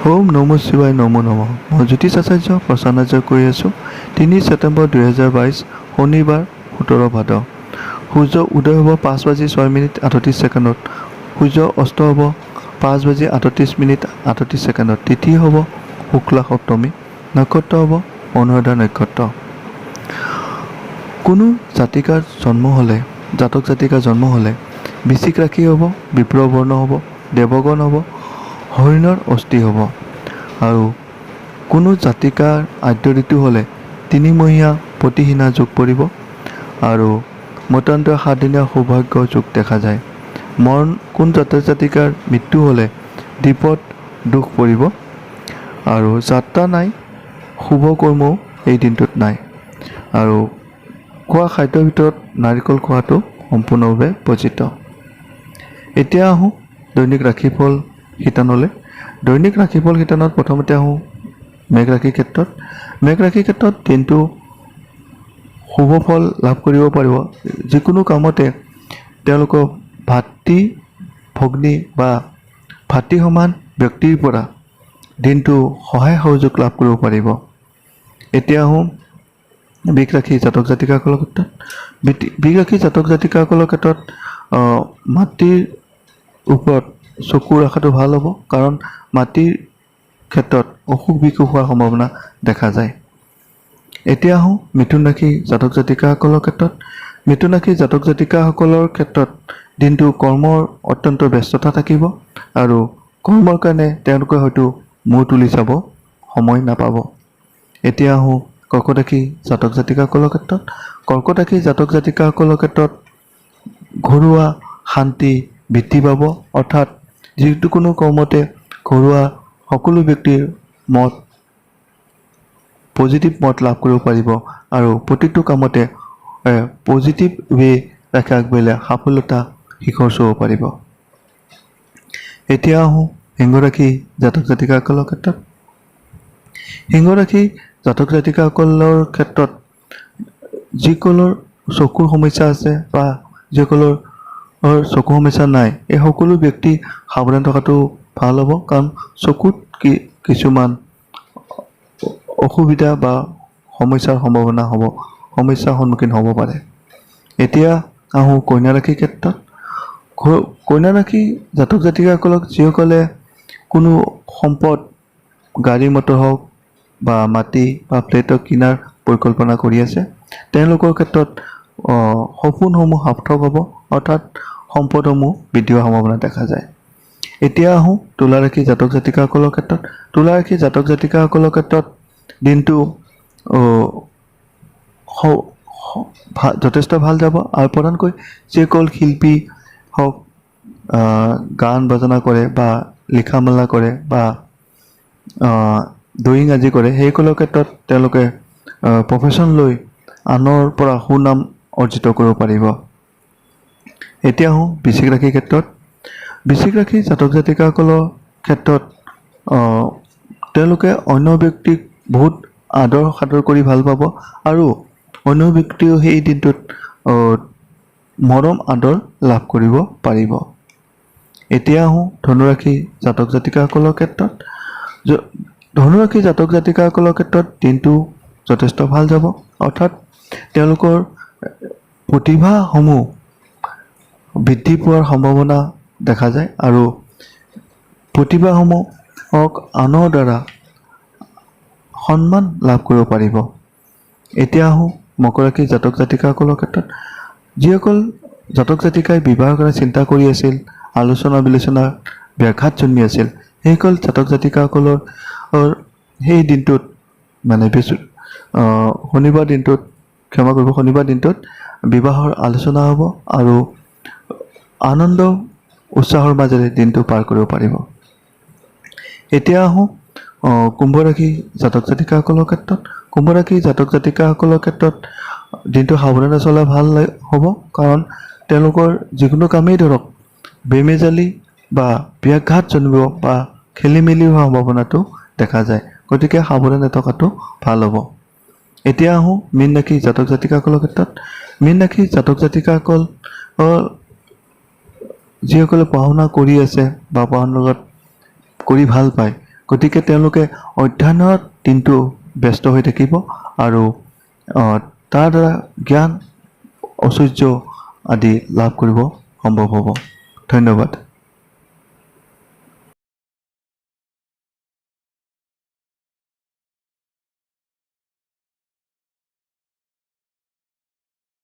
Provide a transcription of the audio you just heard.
ওম নম শিৱায় নমো নমঃ। মই জ্যোতিষ আচাৰ্য প্ৰসন্ন আচাৰ্য কৈ আছোঁ। 3 ছেপ্টেম্বৰ 2022 শনিবাৰ 17 ভাদ। সূৰ্য উদয় হ'ব 5:06:38। সূৰ্য অস্ত হ'ব 5:38:38। তিথি হ'ব শুক্লা সপ্তমী। নক্ষত্ৰ হ'ব অনুৰাধা নক্ষত্ৰ। কোনো জাতিকাৰ জন্ম হ'লে বৃশ্চিক ৰাশি হ'ব, বিপ্ৰবৰ্ণ হ'ব, দেৱগণ হ'ব, হৰিণৰ অস্থি হ'ব। আৰু কোনো জাতিকাৰ আদ্য ঋতু হ'লে 3 মহীয়া প্ৰতিহীনা যোগ পৰিব আৰু মতান্তৰ 7 দিনীয়া সৌভাগ্য যোগ দেখা যায়। কোন জাতিকাৰ মৃত্যু হ'লে দ্বীপত দুখ পৰিব আৰু যাত্ৰা নাই, শুভ কৰ্মও এই দিনটোত নাই। আৰু খোৱা খাদ্যৰ ভিতৰত নাৰিকল খোৱাটো সম্পূৰ্ণভাৱে বৰ্জিত। এতিয়া আহোঁ দৈনিক ৰাশিফল শিতানলৈ। দৈনিক ৰাশিফল শিতানত প্ৰথমতে আহোঁ মেঘ ৰাশিৰ ক্ষেত্ৰত। মেঘ ৰাশিৰ ক্ষেত্ৰত দিনটো শুভ ফল লাভ কৰিব পাৰিব। যিকোনো কামতে তেওঁলোকৰ ভাতৃ ভগ্নী বা ভাতৃ সমান ব্যক্তিৰ পৰা দিনটো সহায় সহযোগ লাভ কৰিব পাৰিব। এতিয়া আহোঁ বৃষ ৰাশি জাতক জাতিকাসকলৰ ক্ষেত্ৰত। বৃষ ৰাশি জাতক জাতিকাসকলৰ ক্ষেত্ৰত মাতৃৰ ওপৰত চকু ৰখাটো ভাল হ'ব, কাৰণ মাতৃৰ ক্ষেত্ৰত অসুখ বিসুখ হোৱাৰ সম্ভাৱনা দেখা যায়। এতিয়া আহোঁ মিথুন ৰাশি জাতক জাতিকাসকলৰ ক্ষেত্ৰত। মিথুন ৰাশি জাতক জাতিকাসকলৰ ক্ষেত্ৰত দিনটো কৰ্মৰ অত্যন্ত ব্যস্ততা থাকিব আৰু কৰ্মৰ কাৰণে তেওঁলোকে হয়তো মূৰ তুলি চাব সময় নাপাব। এতিয়া আহোঁ কৰ্কট ৰাশি জাতক জাতিকাসকলৰ ক্ষেত্ৰত। কৰ্কট ৰাশি জাতক জাতিকাসকলৰ ক্ষেত্ৰত ঘৰুৱা শান্তি বৃদ্ধি পাব, অৰ্থাৎ যিকোনো কৰ্মতে ঘৰুৱা সকলো ব্যক্তিৰ পজিটিভ মত লাভ কৰিব পাৰিব আৰু প্ৰতিটো কামতে পজিটিভ ৱে ৰাখি আগবাঢ়িলে সফলতা শিখৰ চুব পাৰিব। এতিয়া আহোঁ সিংহ ৰাশি জাতক জাতিকাসকলৰ ক্ষেত্ৰত। সিংহ ৰাশি জাতক জাতিকাসকলৰ ক্ষেত্ৰত যিসকলৰ চকুৰ সমস্যা আছে বা যিসকলৰ চকুৰ সমস্যা নাই, এই সকলো ব্যক্তি সাৱধান থকাটো ভাল হ'ব, কাৰণ চকুত কিছুমান অসুবিধা বা সমস্যাৰ সন্মুখীন হ'ব পাৰে। এতিয়া আহোঁ কন্যা ৰাশিৰ ক্ষেত্ৰত। কন্যা ৰাশি জাতক জাতিকাসকলক যিসকলে কোনো সম্পদ গাড়ী মটৰ হওক বা মাটি বা ফ্লেটৰ কিনাৰ পৰিকল্পনা কৰি আছে, তেওঁলোকৰ ক্ষেত্ৰত সপোনসমূহ সাৰ্থক হ'ব, অৰ্থাৎ সম্পদসমূহ বৃদ্ধি হোৱাৰ সম্ভাৱনা দেখা যায়। এতিয়া আহোঁ তুলা ৰাশি জাতক জাতিকাসকলৰ ক্ষেত্ৰত। তুলা ৰাশি জাতক জাতিকাসকলৰ ক্ষেত্ৰত দিনটো যথেষ্ট ভাল যাব আৰু প্ৰধানকৈ যিসকল শিল্পী হওক, গান বাজনা কৰে বা লিখা মেলা কৰে বা ড্ৰয়িং আদি কৰে, সেইসকলৰ ক্ষেত্ৰত তেওঁলোকে প্ৰফেশ্যন লৈ আনৰ পৰা সুনাম অৰ্জিত কৰিব পাৰিব। এতিয়া আহোঁ বৃশ্চিক ৰাশিৰ ক্ষেত্ৰত। বৃশ্চিক ৰাশি জাতক জাতিকাসকলৰ ক্ষেত্ৰত তেওঁলোকে অন্য ব্যক্তিক বহুত আদৰ সাদৰ কৰি ভাল পাব আৰু অন্য ব্যক্তিও সেই দিনটোত মৰম আদৰ লাভ কৰিব পাৰিব। এতিয়া আহোঁ ধনুৰাশি জাতক জাতিকাসকলৰ ক্ষেত্ৰত। ধনুৰাশি জাতক জাতিকাসকলৰ ক্ষেত্ৰত দিনটো যথেষ্ট ভাল যাব, অৰ্থাৎ তেওঁলোকৰ প্ৰতিভাসমূহ বৃদ্ধি পোৱাৰ সম্ভাৱনা দেখা যায় আৰু প্ৰতিভাসমূহক আনৰ দ্বাৰা সন্মান লাভ কৰিব পাৰিব। এতিয়া আহোঁ মকৰ ৰাশি জাতক জাতিকাসকলৰ ক্ষেত্ৰত। যিসকল জাতক জাতিকাই বিবাহৰ কাৰণে চিন্তা কৰি আছিল, আলোচনা বিলোচনাৰ ব্যাঘাত জন্মি আছিল, সেইসকল জাতক জাতিকাসকলৰ সেই দিনটোত শনিবাৰ দিনটোত বিবাহৰ আলোচনা হ'ব আৰু আনন্দ উৎসাহৰ মাজেৰে দিনটো পাৰ কৰিব পাৰিব। এতিয়া আহোঁ কুম্ভ ৰাশি জাতক জাতিকাসকলৰ ক্ষেত্ৰত। কুম্ভ ৰাশি জাতক জাতিকাসকলৰ ক্ষেত্ৰত দিনটো সাৱধানে চলা ভাল হ'ব, কাৰণ তেওঁলোকৰ যিকোনো কামেই ধৰক বেমেজালি বা ব্যাঘাত জন্মিব বা খেলি মেলি হোৱাৰ সম্ভাৱনাটো দেখা যায়, গতিকে সাৱধানে থকাটো ভাল হ'ব। এতিয়া আহোঁ মীন ৰাশি জাতক জাতিকাসকলৰ ক্ষেত্ৰত। মীন ৰাশি জাতক জাতিকাসকল যিসকলে পঢ়া শুনা কৰি আছে বা পঢ়া শুনাৰ লগত কৰি ভাল পায়, গতিকে তেওঁলোকে অধ্যয়নত দিনটো ব্যস্ত হৈ থাকিব আৰু তাৰ দ্বাৰা জ্ঞান ঐশ্বৰ্য আদি লাভ কৰিব সম্ভৱ হ'ব। ধন্যবাদ।